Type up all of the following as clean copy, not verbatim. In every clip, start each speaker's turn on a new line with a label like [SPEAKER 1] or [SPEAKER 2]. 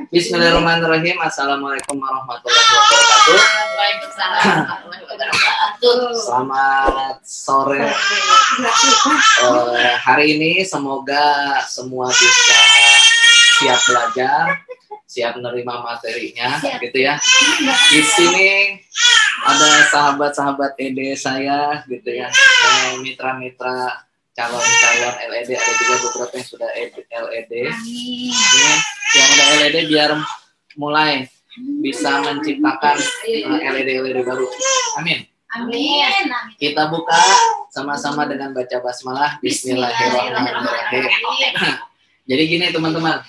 [SPEAKER 1] Bismillahirrahmanirrahim. Assalamualaikum warahmatullahi wabarakatuh.
[SPEAKER 2] Waalaikumsalam warahmatullahi wabarakatuh.
[SPEAKER 1] Selamat sore. Hari ini semoga semua bisa siap belajar, siap menerima materinya, gitu ya. Di sini ada sahabat-sahabat ED saya, gitu ya, mitra-mitra calon-calon LED, ada juga beberapa yang sudah LED. Ini yang udah LED biar mulai bisa menciptakan LED baru. Amin.
[SPEAKER 2] Amin.
[SPEAKER 1] Kita buka sama-sama dengan baca basmalah. Bismillahirrahmanirrahim. Jadi gini teman-teman,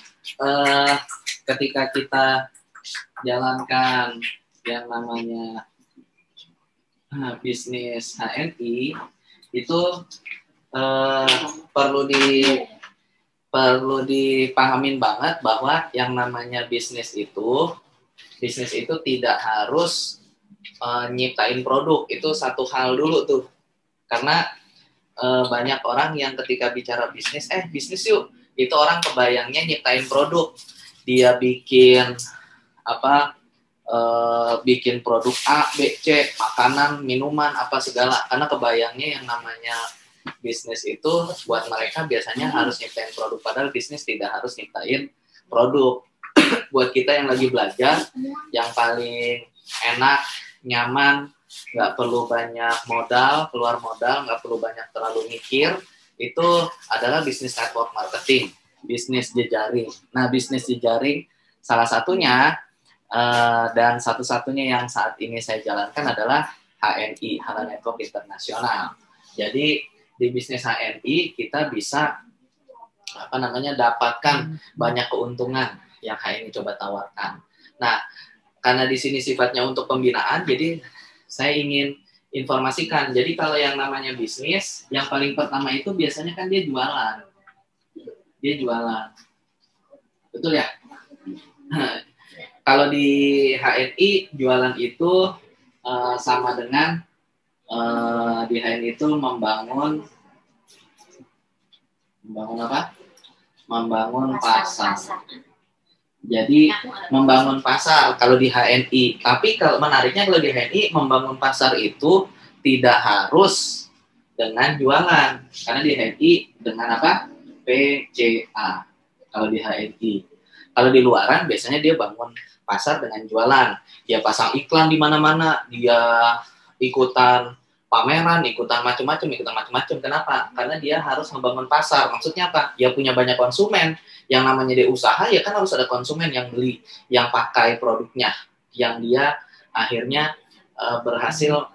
[SPEAKER 1] ketika kita jalankan yang namanya bisnis HNI itu perlu dipahamin banget bahwa yang namanya bisnis itu tidak harus nyiptain produk. Itu satu hal dulu tuh, karena banyak orang yang ketika bicara bisnis yuk, itu orang kebayangnya nyiptain produk, dia bikin bikin produk A, B, C, makanan, minuman, apa segala, karena kebayangnya yang namanya bisnis itu buat mereka biasanya harus nyiptain produk, padahal bisnis tidak harus nyiptain produk. Buat kita yang lagi belajar, yang paling enak, nyaman, nggak perlu banyak modal, keluar modal, nggak perlu banyak terlalu mikir, itu adalah bisnis network marketing, bisnis jejaring. Nah, bisnis jejaring salah satunya dan satu-satunya yang saat ini saya jalankan adalah HNI, Halal Network Internasional. Jadi di bisnis HNI kita bisa dapatkan banyak keuntungan yang HNI coba tawarkan. Nah, karena di sini sifatnya untuk pembinaan, jadi saya ingin informasikan. Jadi kalau yang namanya bisnis, yang paling pertama itu biasanya kan dia jualan. Dia jualan. Betul ya? Kalau di HNI jualan itu sama dengan di HNI itu membangun apa? Membangun pasar. Jadi membangun pasar kalau di HNI. Tapi kalau menariknya kalau di HNI membangun pasar itu tidak harus dengan jualan. Karena di HNI dengan apa? PCA. Kalau di HNI. Kalau di luaran biasanya dia bangun pasar dengan jualan. Dia pasang iklan di mana-mana, dia ikutan pameran, ikutan macam-macam. Kenapa? Karena dia harus membangun pasar. Maksudnya apa? Dia punya banyak konsumen. Yang namanya dia usaha, ya kan harus ada konsumen yang beli, yang pakai produknya, yang dia akhirnya berhasil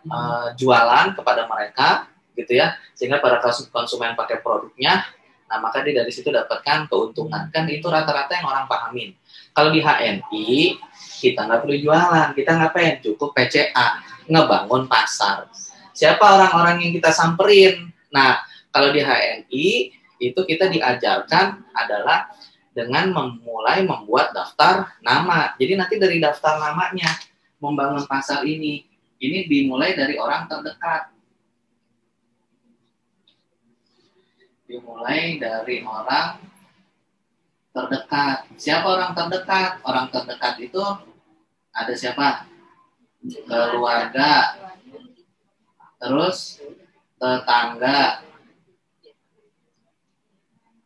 [SPEAKER 1] jualan kepada mereka, gitu ya. Sehingga para konsumen pakai produknya, nah maka dia dari situ dapatkan keuntungan. Kan itu rata-rata yang orang pahamin. Kalau di HNI, kita nggak perlu jualan. Kita ngapain? Cukup PCA, ngebangun pasar. Siapa orang-orang yang kita samperin? Nah, kalau di HNI, itu kita diajarkan adalah dengan memulai membuat daftar nama. Jadi nanti dari daftar namanya, membangun pasar ini dimulai dari orang terdekat. Dimulai dari orang terdekat. Siapa orang terdekat? Orang terdekat itu ada siapa? Keluarga, terus tetangga,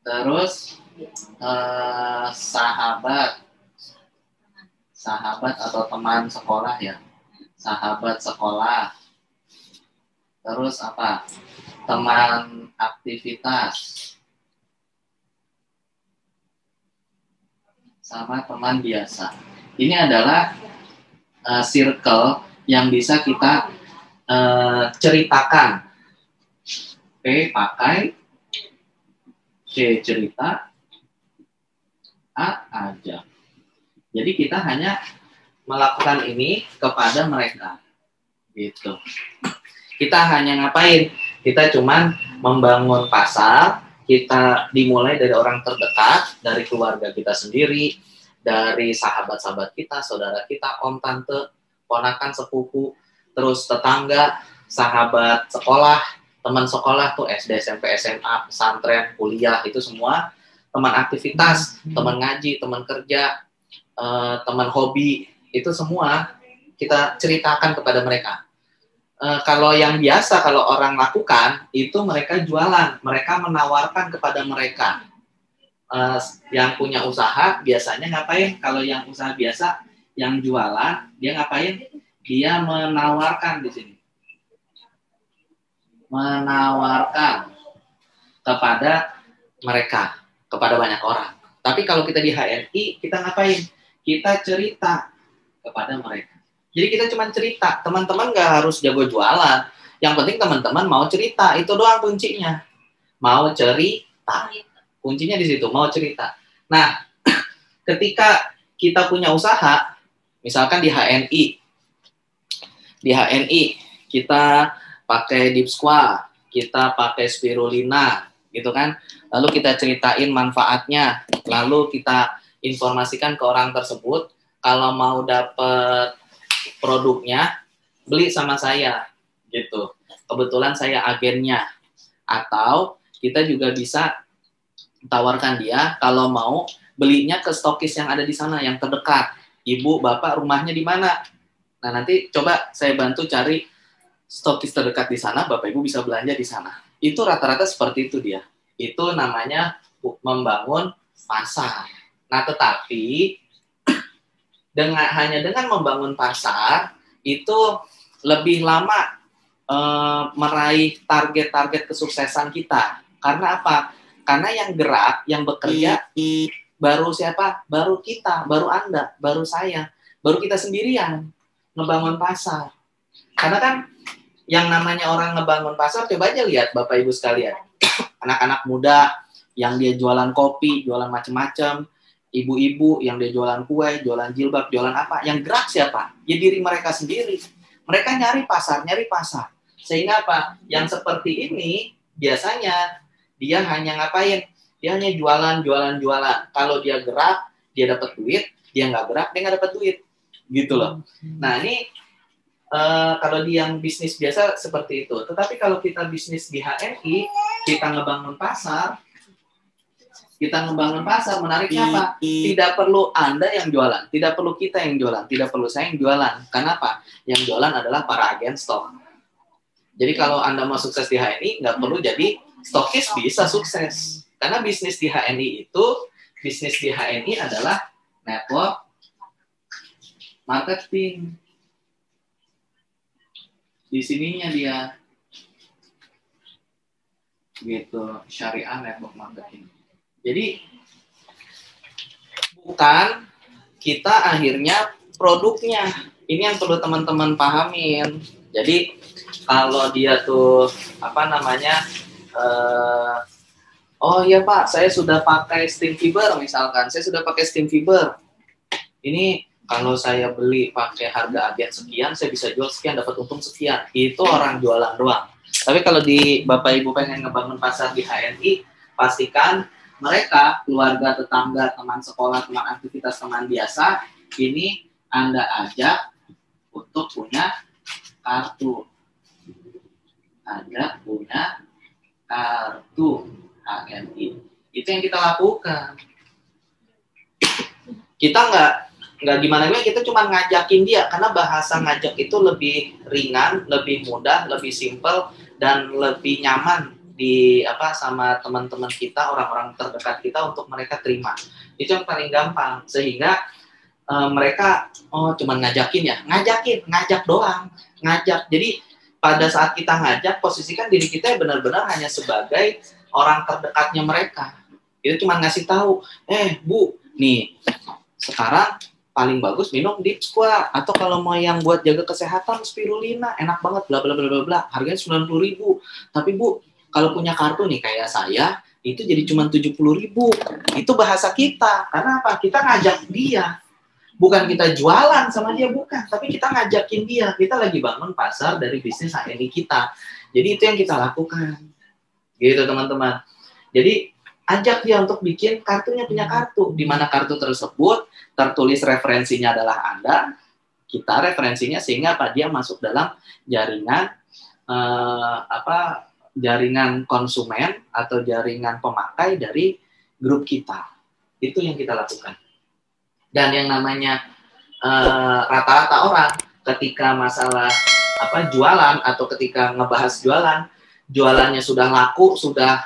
[SPEAKER 1] terus sahabat atau teman sekolah ya, sahabat sekolah, terus apa? Teman aktivitas, sama teman biasa. Ini adalah circle yang bisa kita ceritakan. P pakai, C cerita, A ajak. Jadi kita hanya melakukan ini kepada mereka, gitu. Kita hanya ngapain? Kita cuman membangun pasar. Kita dimulai dari orang terdekat, dari keluarga kita sendiri, dari sahabat-sahabat kita, saudara kita, om, tante, ponakan, sepupu, terus tetangga, sahabat sekolah, teman sekolah tuh SD, SMP, SMA, pesantren, kuliah, itu semua teman aktivitas, teman ngaji, teman kerja, teman hobi, itu semua kita ceritakan kepada mereka. Kalau yang biasa, kalau orang lakukan, itu mereka jualan, mereka menawarkan kepada mereka. Yang punya usaha biasanya ngapain? Kalau yang usaha biasa, yang jualan, dia ngapain? Dia menawarkan di sini. Menawarkan kepada mereka, kepada banyak orang. Tapi kalau kita di HNI, kita ngapain? Kita cerita kepada mereka. Jadi kita cuma cerita, teman-teman nggak harus jago jualan. Yang penting teman-teman mau cerita, itu doang kuncinya. Mau cerita. Kuncinya di situ, mau cerita. Nah, ketika kita punya usaha, misalkan di HNI kita pakai Deep Squat, kita pakai spirulina, gitu kan. Lalu kita ceritain manfaatnya, lalu kita informasikan ke orang tersebut, kalau mau dapet produknya, beli sama saya, gitu. Kebetulan saya agennya. Atau kita juga bisa tawarkan dia, kalau mau belinya ke stokis yang ada di sana, yang terdekat. Ibu, bapak, rumahnya di mana? Nah, nanti coba saya bantu cari stokis terdekat di sana, bapak ibu bisa belanja di sana. Itu rata-rata seperti itu dia. Itu namanya membangun pasar. Nah, tetapi hanya dengan membangun pasar itu lebih lama meraih target-target kesuksesan kita. Karena apa? Karena yang gerak, yang bekerja baru siapa? Baru kita, baru Anda, baru saya, baru kita sendirian ngebangun pasar. Karena kan yang namanya orang ngebangun pasar, coba aja lihat Bapak Ibu sekalian. Anak-anak muda yang dia jualan kopi, jualan macam-macam, ibu-ibu yang dia jualan kue, jualan jilbab, jualan apa, yang gerak siapa? Ya diri mereka sendiri. Mereka nyari pasar. Sehingga apa? Yang seperti ini biasanya dia hanya ngapain? Dia hanya jualan. Kalau dia gerak, dia dapat duit. Dia nggak gerak, dia nggak dapat duit. Gitu loh. Nah, ini kalau di yang bisnis biasa seperti itu. Tetapi kalau kita bisnis di HNI, kita ngebangun pasar, menariknya apa? Tidak perlu Anda yang jualan, tidak perlu kita yang jualan, tidak perlu saya yang jualan. Kenapa? Yang jualan adalah para agen stok. Jadi kalau Anda mau sukses di HNI, nggak perlu jadi stokis, bisa sukses. Karena bisnis di HNI adalah network marketing. Di sininya dia. Gitu, syariah network marketing. Jadi bukan kita akhirnya produknya. Ini yang perlu teman-teman pahamin. Jadi kalau dia tuh oh iya Pak, saya sudah pakai steam fiber misalkan. Saya sudah pakai steam fiber. Ini kalau saya beli pakai harga agen sekian, saya bisa jual sekian, dapat untung sekian. Itu orang jualan doang. Tapi kalau di Bapak Ibu pengen ngebangun pasar di HNI, pastikan mereka, keluarga, tetangga, teman sekolah, teman aktivitas, teman biasa, ini Anda ajak untuk punya kartu. Anda punya kartu HNI. Itu yang kita lakukan. Kita nggak gimana-gimana, kita cuma ngajakin dia, karena bahasa ngajak itu lebih ringan, lebih mudah, lebih simpel, dan lebih nyaman sama teman-teman kita, orang-orang terdekat kita untuk mereka terima. Itu yang paling gampang, sehingga mereka cuma ngajak doang, Jadi pada saat kita ngajak, posisikan diri kita benar-benar hanya sebagai orang terdekatnya mereka. Itu cuma ngasih tahu, Bu, nih sekarang paling bagus minum Deep Squat, atau kalau mau yang buat jaga kesehatan spirulina, enak banget, bla bla bla bla bla, harganya 90.000. Tapi Bu, kalau punya kartu nih kayak saya, itu jadi cuma 70.000. Itu bahasa kita. Karena apa? Kita ngajak dia. Bukan kita jualan sama dia, bukan. Tapi kita ngajakin dia. Kita lagi bangun pasar dari bisnis HNI kita. Jadi itu yang kita lakukan. Gitu teman-teman. Jadi ajak dia untuk bikin kartunya, punya kartu. Di mana kartu tersebut tertulis referensinya adalah Anda, kita referensinya, sehingga apa? Dia masuk dalam jaringan jaringan konsumen atau jaringan pemakai dari grup kita. Itu yang kita lakukan. Dan yang namanya rata-rata orang ketika masalah jualan atau ketika ngebahas jualannya sudah laku, sudah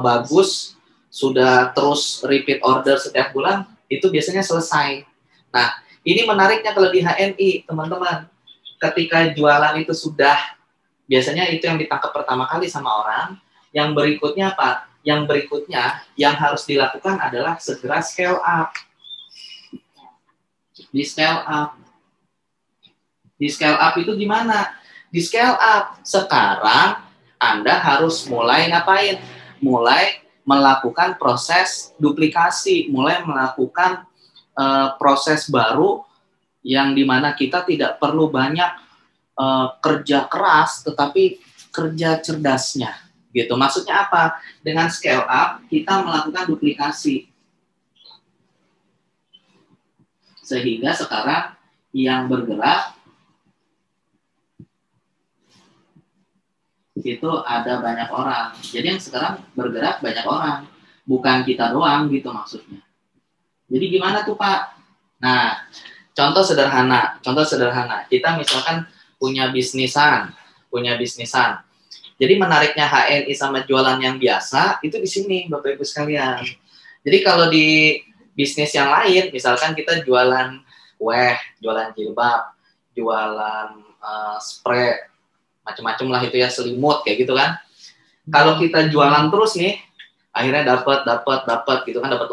[SPEAKER 1] bagus, sudah terus repeat order setiap bulan, itu biasanya selesai. Nah, ini menariknya kalau di HNI, teman-teman. Ketika jualan itu sudah, biasanya itu yang ditangkap pertama kali sama orang. Yang berikutnya apa? Yang berikutnya yang harus dilakukan adalah segera scale up. Di scale up. Di scale up itu gimana? Di scale up. Sekarang Anda harus mulai ngapain? Mulai melakukan proses duplikasi, mulai melakukan proses baru yang dimana kita tidak perlu banyak kerja keras, tetapi kerja cerdasnya. Gitu. Maksudnya apa? Dengan scale up, kita melakukan duplikasi. Sehingga sekarang yang bergerak itu ada banyak orang. Jadi yang sekarang bergerak banyak orang, bukan kita doang gitu maksudnya. Jadi gimana tuh Pak? Nah, contoh sederhana. Kita misalkan punya bisnisan. Jadi menariknya HNI sama jualan yang biasa itu di sini Bapak Ibu sekalian. Jadi kalau di bisnis yang lain, misalkan kita jualan kue, jualan jilbab, jualan spray, macam-macam lah itu ya, selimut kayak gitu kan. Kalau kita jualan terus nih, akhirnya dapat gitu kan, dapat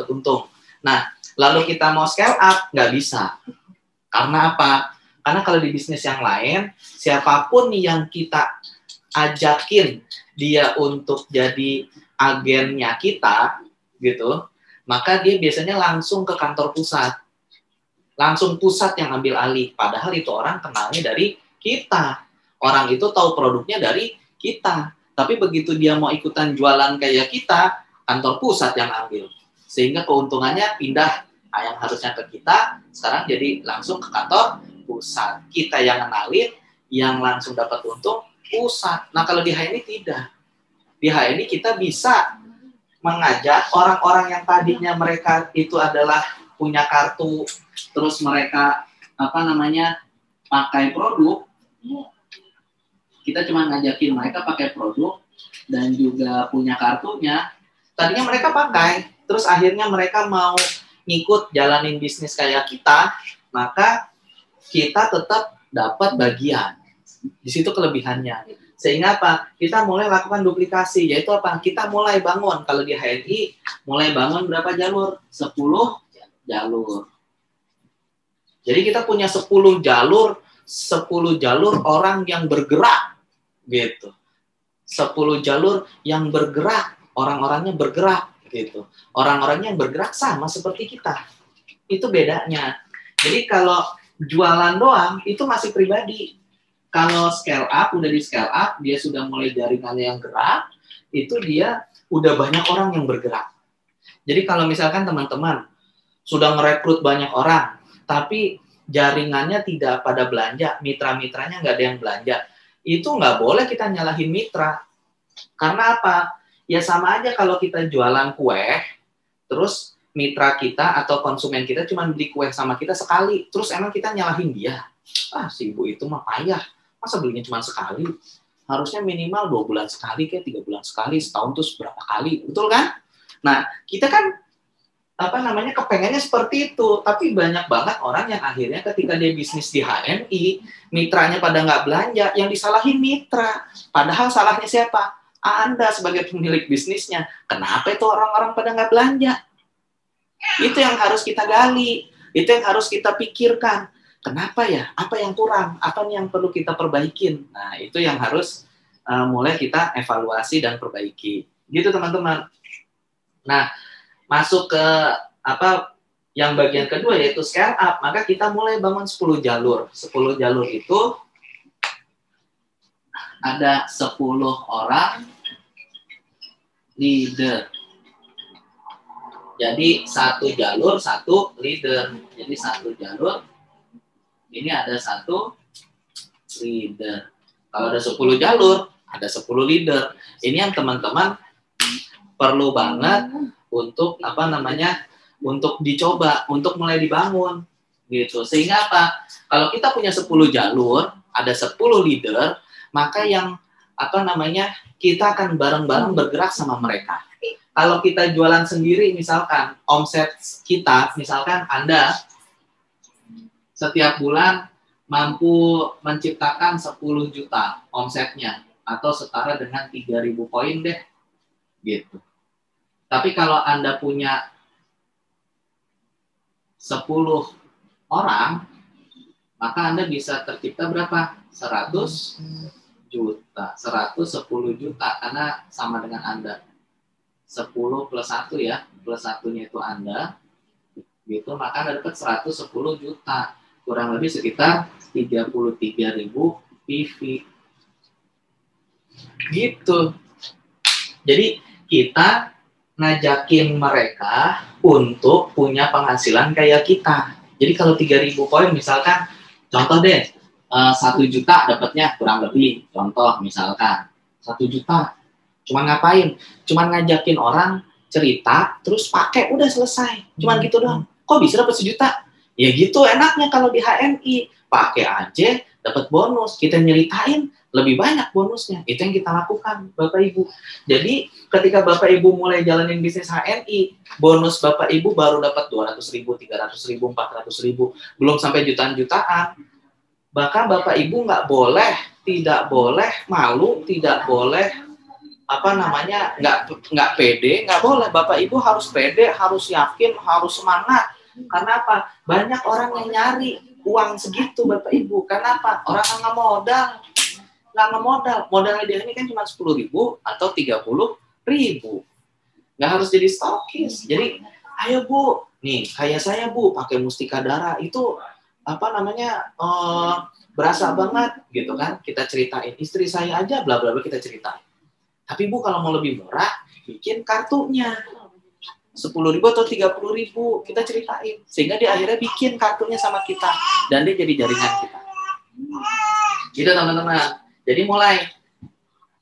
[SPEAKER 1] untung. Nah, lalu kita mau scale up nggak bisa. Karena apa? Karena kalau di bisnis yang lain, siapapun yang kita ajakin dia untuk jadi agennya kita, gitu, maka dia biasanya langsung ke kantor pusat. Langsung pusat yang ambil alih. Padahal itu orang kenalnya dari kita. Orang itu tahu produknya dari kita. Tapi begitu dia mau ikutan jualan kayak kita, kantor pusat yang ambil. Sehingga keuntungannya pindah. Nah, yang harusnya ke kita, sekarang jadi langsung ke kantor pusat. Kita yang kenalin, yang langsung dapat untung, pusat. Nah, kalau di HNI tidak. Di HNI kita bisa mengajak orang-orang yang tadinya mereka itu adalah punya kartu, terus mereka pakai produk, kita cuma ngajakin mereka pakai produk dan juga punya kartunya. Tadinya mereka pakai, terus akhirnya mereka mau ngikut jalanin bisnis kayak kita, maka kita tetap dapat bagian. Di situ kelebihannya. Sehingga apa? Kita mulai lakukan duplikasi, yaitu apa? Kita mulai bangun. Kalau di HNI, mulai bangun berapa jalur? 10 jalur. Jadi kita punya 10 jalur orang yang bergerak. Gitu. 10 jalur yang bergerak, orang-orangnya bergerak. Gitu. Orang-orangnya yang bergerak sama seperti kita. Itu bedanya. Jadi kalau jualan doang, itu masih pribadi. Kalau scale up, udah di scale up, dia sudah mulai jaringannya yang gerak, itu dia udah banyak orang yang bergerak. Jadi kalau misalkan teman-teman sudah merekrut banyak orang, tapi jaringannya tidak pada belanja, mitra-mitranya nggak ada yang belanja, itu nggak boleh kita nyalahin mitra. Karena apa? Ya sama aja kalau kita jualan kue, terus mitra kita atau konsumen kita cuma beli kue sama kita sekali, terus emang kita nyalahin dia. Ah, si ibu itu mah payah. Masa belinya cuma sekali? Harusnya minimal 2 bulan sekali, kayak 3 bulan sekali, setahun terus berapa kali, betul kan? Nah, kita kan kepengennya seperti itu, tapi banyak banget orang yang akhirnya ketika dia bisnis di HNI, mitranya pada nggak belanja, yang disalahin mitra. Padahal salahnya siapa? Anda sebagai pemilik bisnisnya. Kenapa itu orang-orang pada nggak belanja? Itu yang harus kita gali, itu yang harus kita pikirkan. Kenapa ya? Apa yang kurang? Apa yang perlu kita perbaikin? Nah, itu yang harus mulai kita evaluasi dan perbaiki. Gitu, teman-teman. Nah, masuk ke yang bagian kedua yaitu scale up. Maka kita mulai bangun 10 jalur. 10 jalur itu ada 10 orang leader. Jadi satu jalur, satu leader. Jadi satu jalur ini ada satu leader. Kalau ada 10 jalur, ada 10 leader. Ini yang teman-teman perlu banget untuk untuk dicoba, untuk mulai dibangun gitu. Sehingga apa? Kalau kita punya 10 jalur, ada 10 leader, maka yang kita akan bareng-bareng bergerak sama mereka. Kalau kita jualan sendiri, misalkan omset kita, misalkan Anda setiap bulan mampu menciptakan 10 juta omsetnya, atau setara dengan 3.000 poin deh, gitu. Tapi kalau Anda punya 10 orang, maka Anda bisa tercipta berapa? 100 juta, 110 juta, karena sama dengan Anda. 10 plus 1 ya, plus 1-nya itu Anda, gitu, maka Anda dapat 110 juta. Kurang lebih sekitar 33.000 PV. Gitu. Jadi kita ngajakin mereka untuk punya penghasilan kayak kita. Jadi kalau 3.000 poin misalkan, contoh deh, 1 juta dapatnya kurang lebih, contoh misalkan 1 juta. Cuman ngapain? Cuman ngajakin orang cerita, terus pakai, udah selesai. Cuman gitu doang. Kok bisa dapat 1 juta? Ya gitu enaknya kalau di HNI. Pakai aja, dapat bonus. Kita nyeritain, lebih banyak bonusnya. Itu yang kita lakukan, Bapak Ibu. Jadi ketika Bapak Ibu mulai jalanin bisnis HNI, bonus Bapak Ibu baru dapat 200.000, 300.000, 400.000, belum sampai jutaan-jutaan. Bahkan Bapak Ibu tidak boleh malu, tidak boleh nggak pede, nggak boleh. Bapak Ibu harus pede, harus yakin, harus semangat. Karena apa? Banyak orang yang nyari uang segitu, Bapak Ibu. Kenapa? Orang nggak modal. Modalnya dia ini kan cuma 10.000 atau 30.000. Nggak harus jadi stokis. Jadi, ayo Bu, nih kayak saya Bu, pakai Mustika Dara itu berasa banget gitu kan. Kita ceritain, istri saya aja bla bla bla kita ceritain. Tapi Bu kalau mau lebih murah, bikin kartunya 10.000 atau 30.000 kita ceritain, sehingga dia akhirnya bikin kartunya sama kita dan dia jadi jaringan kita. Gitu teman-teman. Jadi mulai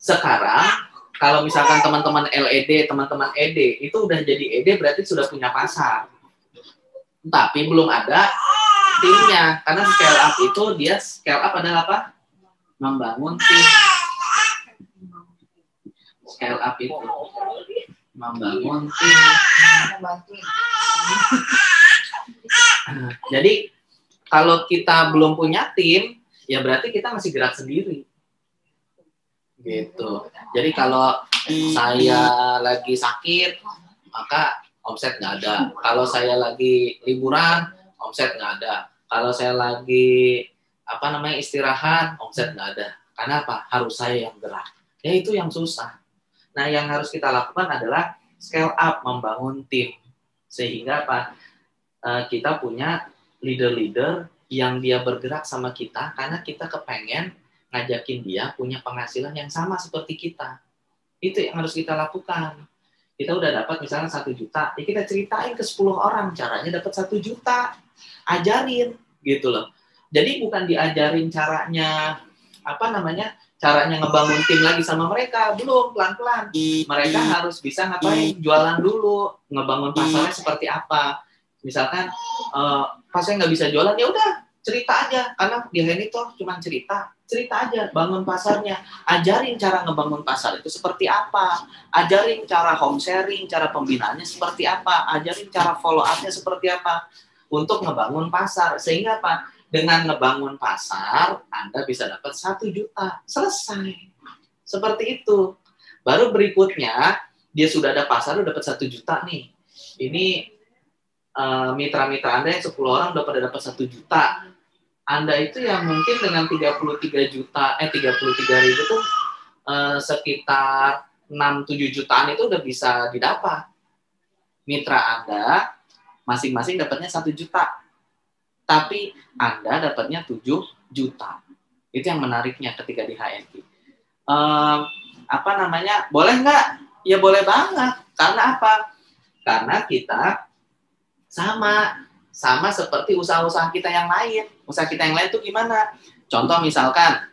[SPEAKER 1] sekarang kalau misalkan teman-teman LED, teman-teman ED itu udah jadi ED berarti sudah punya pasar. Tapi belum ada timnya, karena scale up itu dia scale up adalah apa? Membangun tim. Scale up itu membangun tim. Jadi kalau kita belum punya tim, ya berarti kita masih gerak sendiri. Gitu. Jadi kalau saya lagi sakit, maka omset nggak ada. Kalau saya lagi liburan, omset nggak ada. Kalau saya lagi istirahat, omset nggak ada. Karena apa? Harus saya yang gerak. Ya itu yang susah. Nah, yang harus kita lakukan adalah scale up, membangun tim. Sehingga apa? Kita punya leader-leader yang dia bergerak sama kita karena kita kepengen ngajakin dia punya penghasilan yang sama seperti kita. Itu yang harus kita lakukan. Kita udah dapat misalnya 1 juta, ya kita ceritain ke 10 orang caranya dapat 1 juta. Ajarin gitu loh. Jadi bukan diajarin caranya caranya ngebangun tim lagi sama mereka, belum, pelan-pelan. Mereka harus bisa ngapain? Jualan dulu, ngebangun pasarnya seperti apa. Misalkan pas saya nggak bisa jualan, ya udah cerita aja, karena di HNI tuh cuma cerita aja, bangun pasarnya, ajarin cara ngebangun pasar itu seperti apa, ajarin cara home sharing, cara pembinaannya seperti apa, ajarin cara follow up-nya seperti apa, untuk ngebangun pasar. Sehingga apa? Dengan ngebangun pasar, Anda bisa dapat 1 juta. Selesai. Seperti itu. Baru berikutnya, dia sudah ada pasar, udah dapat 1 juta nih. Ini mitra-mitra Anda yang 10 orang udah pada dapat 1 juta. Anda itu yang mungkin dengan 33.000 tuh sekitar 6-7 jutaan itu udah bisa didapat. Mitra Anda masing-masing dapatnya 1 juta. Tapi Anda dapatnya 7 juta. Itu yang menariknya ketika di HNI. Boleh nggak? Ya boleh banget. Karena apa? Karena kita sama seperti usaha-usaha kita yang lain. Usaha kita yang lain itu gimana? Contoh misalkan,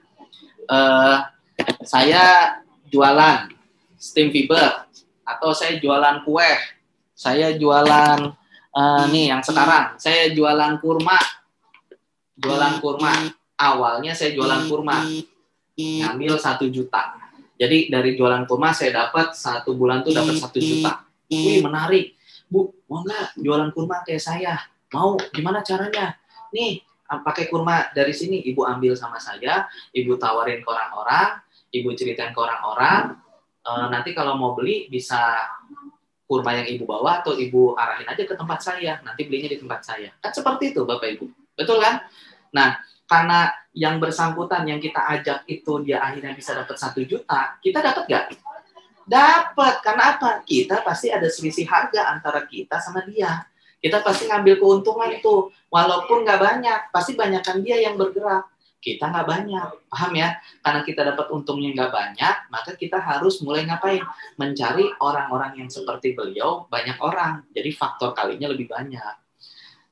[SPEAKER 1] saya jualan steam fiber, atau saya jualan kue, saya jualan Nih yang sekarang saya jualan kurma. Awalnya saya jualan kurma, ngambil 1 juta. Jadi dari jualan kurma saya dapat 1 bulan tuh dapat 1 juta. Wih, menarik. Bu, mau nggak jualan kurma kayak saya? Mau, gimana caranya? Nih, pakai kurma dari sini, ibu ambil sama saya, ibu tawarin ke orang-orang, ibu ceritain ke orang-orang, nanti kalau mau beli bisa kurma yang ibu bawa atau ibu arahin aja ke tempat saya, nanti belinya di tempat saya. Kan seperti itu Bapak Ibu, betul kan? Nah, karena yang bersangkutan yang kita ajak itu dia akhirnya bisa dapat 1 juta, kita dapat nggak? Dapat. Karena apa? Kita pasti ada selisih harga antara kita sama dia. Kita pasti ngambil keuntungan itu. Walaupun nggak banyak, pasti banyakkan dia yang bergerak. Kita nggak banyak. Paham ya? Karena kita dapat untungnya nggak banyak, maka kita harus mulai ngapain? Mencari orang-orang yang seperti beliau, banyak orang. Jadi faktor kalinya lebih banyak.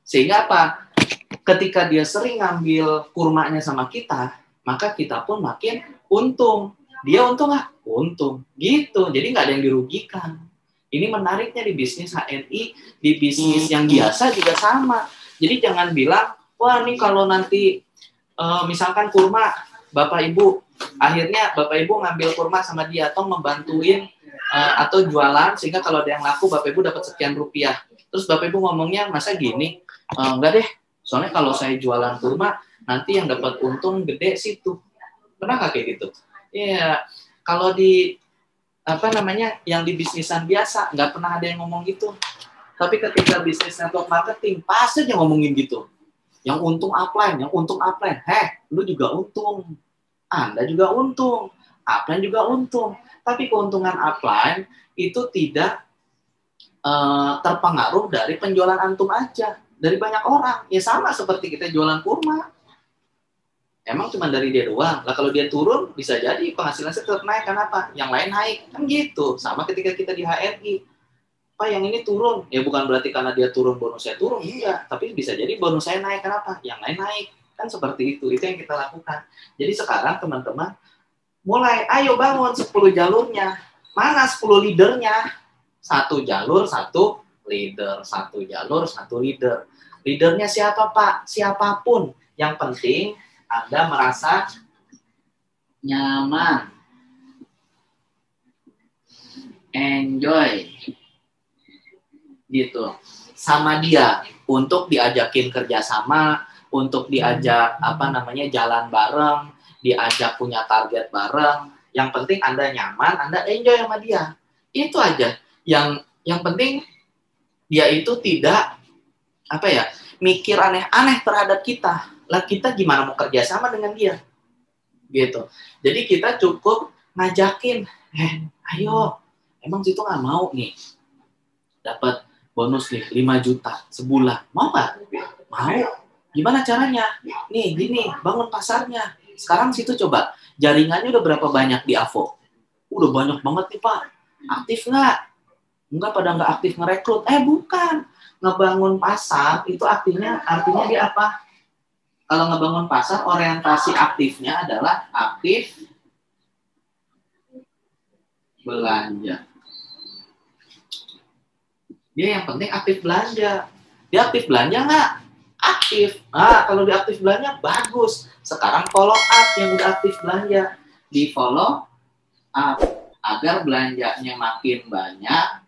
[SPEAKER 1] Sehingga apa? Ketika dia sering ngambil kurmanya sama kita, maka kita pun makin untung. Dia untung nggak? Untung. Gitu. Jadi nggak ada yang dirugikan. Ini menariknya di bisnis HNI, di bisnis yang biasa juga sama. Jadi jangan bilang, wah nih kalau nanti misalkan kurma, Bapak Ibu, akhirnya Bapak Ibu ngambil kurma sama dia atau membantuin atau jualan, sehingga kalau ada yang laku Bapak Ibu dapat sekian rupiah. Terus Bapak Ibu ngomongnya, masa gini? Enggak deh, soalnya kalau saya jualan kurma, nanti yang dapat untung gede situ. Pernah nggak kayak gitu? Iya, kalau di yang di bisnisan biasa nggak pernah ada yang ngomong gitu. Tapi ketika bisnis network marketing pasti aja ngomongin gitu. Yang untung upline, lu juga untung, Anda juga untung, upline juga untung. Tapi keuntungan upline itu tidak terpengaruh dari penjualan antum aja, dari banyak orang. Ya sama seperti kita jualan kurma. Emang cuma dari dia doang. Lah kalau dia turun, bisa jadi penghasilannya tetap naik. Kenapa? Yang lain naik. Kan gitu. Sama ketika kita di HRI. Pak, yang ini turun. Ya bukan berarti karena dia turun, bonus saya turun. Enggak. Tapi bisa jadi bonus saya naik. Kenapa? Yang lain naik. Kan seperti itu. Itu yang kita lakukan. Jadi sekarang teman-teman, mulai, ayo bangun 10 jalurnya. Mana 10 leadernya? 1 jalur, 1 leader. 1 jalur, 1 leader. Leadernya siapa, Pak? Siapapun. Yang penting Anda merasa nyaman, enjoy, gitu, sama dia, untuk diajakin kerjasama, untuk diajak jalan bareng, diajak punya target bareng. Yang penting Anda nyaman, Anda enjoy sama dia. Itu aja. Yang penting dia itu tidak mikir aneh-aneh terhadap kita. Lah kita gimana mau kerja sama dengan dia? Gitu. Jadi kita cukup ngajakin, ayo, emang situ nggak mau nih dapat bonus nih 5 juta sebulan. Mau nggak? Mau. Gimana caranya? Nih, gini, bangun pasarnya. Sekarang situ coba, jaringannya udah berapa banyak di AVO? Udah banyak banget nih, Pak. Aktif nggak? Enggak, pada nggak aktif ngerekrut. Bukan. Ngebangun pasar itu artinya dia apa? Kalau ngebangun pasar, orientasi aktifnya adalah aktif belanja. Dia yang penting aktif belanja. Dia aktif belanja nggak? Aktif. Kalau dia aktif belanja, bagus. Sekarang follow up yang udah aktif belanja. Di follow up agar belanjanya makin banyak.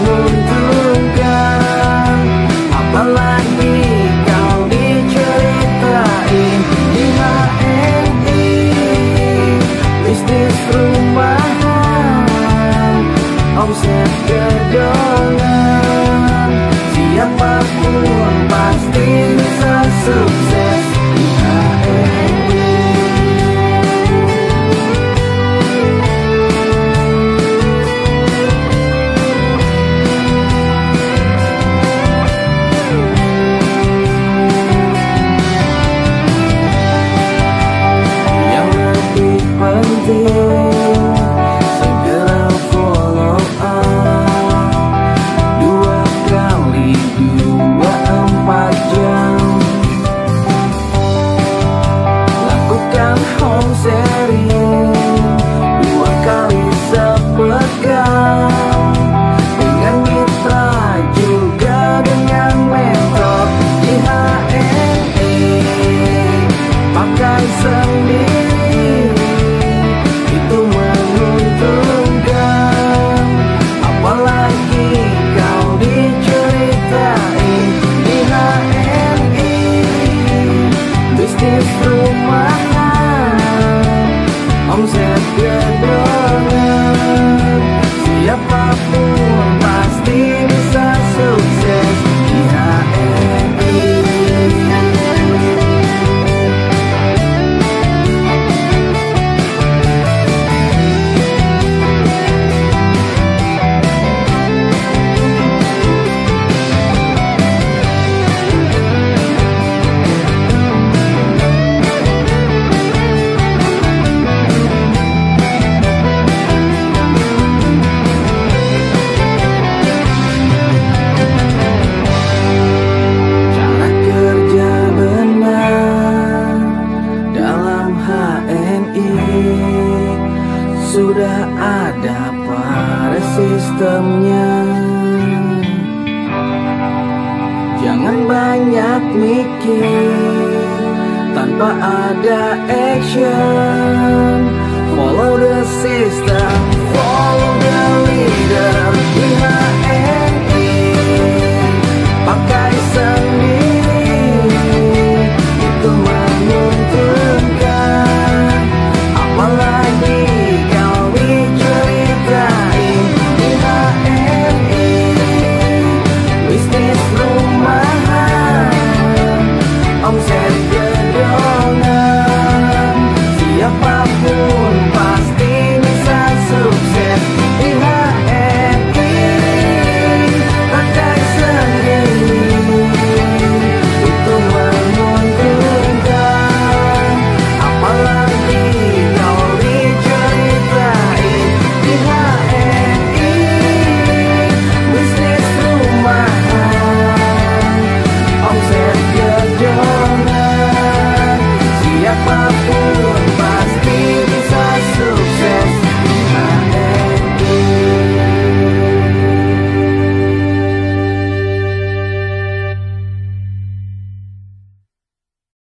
[SPEAKER 3] menguntungkan. Apalagi kau diceritain di HNI, bisnis rumahan, omset gedongan. Siapapun pasti bisa sukses di HNI. Yang lebih penting, segera follow up 2x24 jam. Lakukan home sharing 2 kali sepekan, dengan mitra juga dengan mentor di HNI. Pakai sendiri itu menguntungkan. Apalagi kau diceritain di HNI, bisnis rumahan, omset gedongan. Siapapun pasti bisa sukses di HNI. Cara kerja benar dalam HNI sudah ada pada sistemnya. Jangan banyak mikir tanpa ada action. Follow the system, follow the leader. We have